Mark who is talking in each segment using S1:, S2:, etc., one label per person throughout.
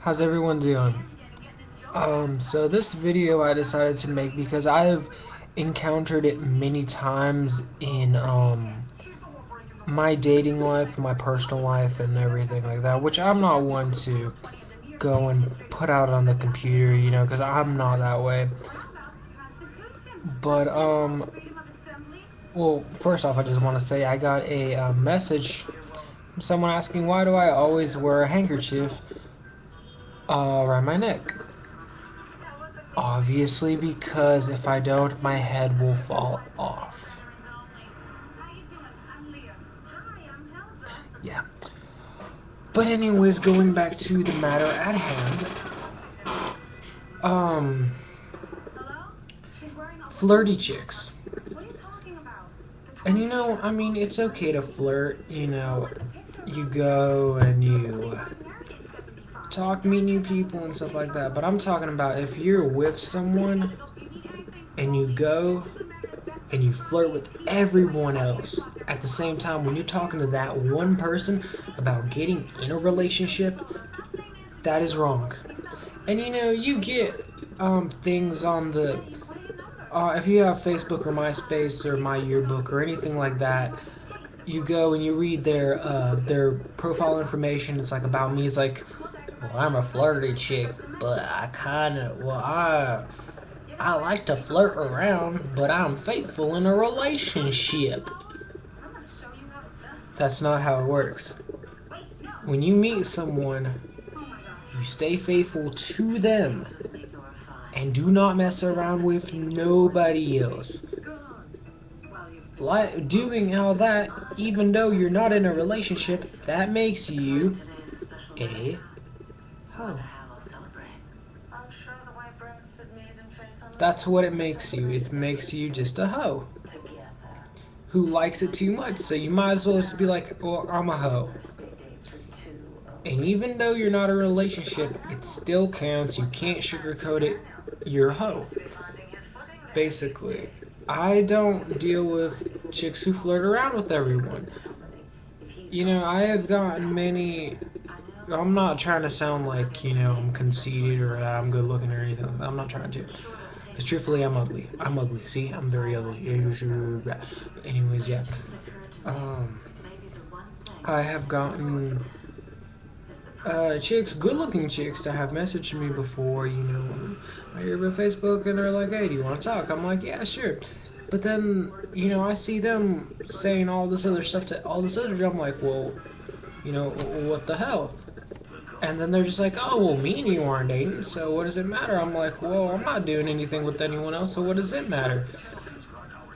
S1: How's everyone doing? So this video I decided to make because I have encountered it many times in my dating life, my personal life, and everything like that, which I'm not one to go and put out on the computer, because I'm not that way. But well, first off, I just want to say I got a message from someone asking why do I always wear a handkerchief around my neck. Obviously, because if I don't, my head will fall off. Yeah. But anyways, going back to the matter at hand. Flirty chicks. And I mean, it's okay to flirt, you go and you meet new people and stuff like that. But I'm talking about if you're with someone and you go and you flirt with everyone else at the same time when you're talking to that one person about getting in a relationship, that is wrong. And you get things on the if you have Facebook or MySpace or My Yearbook or anything like that, you go and you read their profile information. It's like about me. It's like, well, I'm a flirty chick, but I like to flirt around, but I'm faithful in a relationship. That's not how it works. When you meet someone, you stay faithful to them and do not mess around with nobody else. Doing all that, even though you're not in a relationship, that makes you a hoe. That's what it makes you. It makes you just a hoe who likes it too much. So you might as well just be like, well, I'm a hoe. And even though you're not in a relationship, it still counts. You can't sugarcoat it. You're a hoe. Basically. I don't deal with chicks who flirt around with everyone. I have gotten many... I'm not trying to sound like, I'm conceited or that I'm good looking or anything. I'm not trying to. Because truthfully, I'm ugly. I'm ugly. See? I'm very ugly. But anyways, yeah. I have gotten chicks, good-looking chicks, that have messaged me before, I hear about Facebook, and they're like, hey, do you want to talk? I'm like, yeah, sure. But then, I see them saying all this other stuff to all this other, I'm like, well, what the hell? And then they're just like, oh, well, me and you aren't dating, so what does it matter? I'm like, well, I'm not doing anything with anyone else, so what does it matter?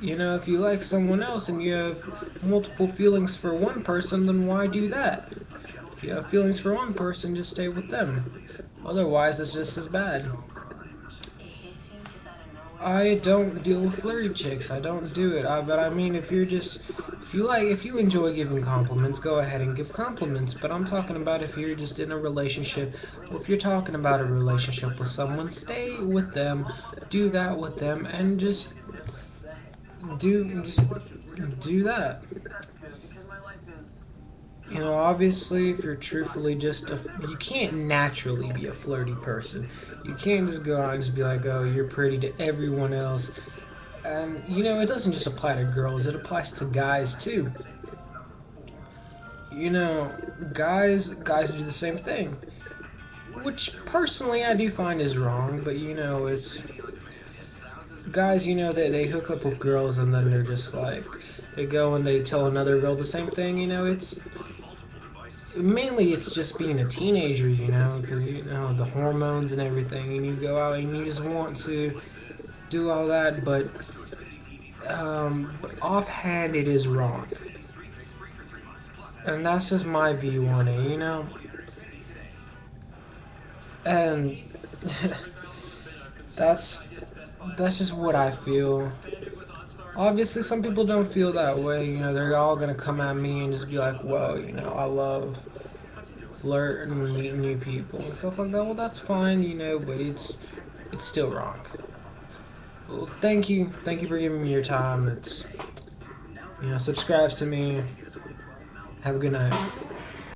S1: If you like someone else and you have multiple feelings for one person, then why do that? If you have feelings for one person, just stay with them. Otherwise, it's just as bad. I don't deal with flirty chicks. I don't do it. But I mean, if you enjoy giving compliments, go ahead and give compliments. But I'm talking about if you're just in a relationship, or if you're talking about a relationship with someone, stay with them, do that with them, and just do that. Obviously, if you're truthfully you can't naturally be a flirty person. You can't just go out and just be like, oh, you're pretty to everyone else. And, it doesn't just apply to girls, it applies to guys, too. Guys do the same thing. Which, personally, I do find is wrong, but, it's... Guys, they hook up with girls and then they're just like... They go and they tell another girl the same thing, it's... Mainly it's just being a teenager, because, the hormones and everything, and you go out and you just want to do all that, but offhand it is wrong. And that's just my view on it, And that's just what I feel. Obviously, some people don't feel that way. They're all gonna come at me and just be like, well, I love flirting and meeting new people and stuff like that. Well, that's fine, but it's still wrong. Well, thank you for giving me your time. It's subscribe to me. Have a good night.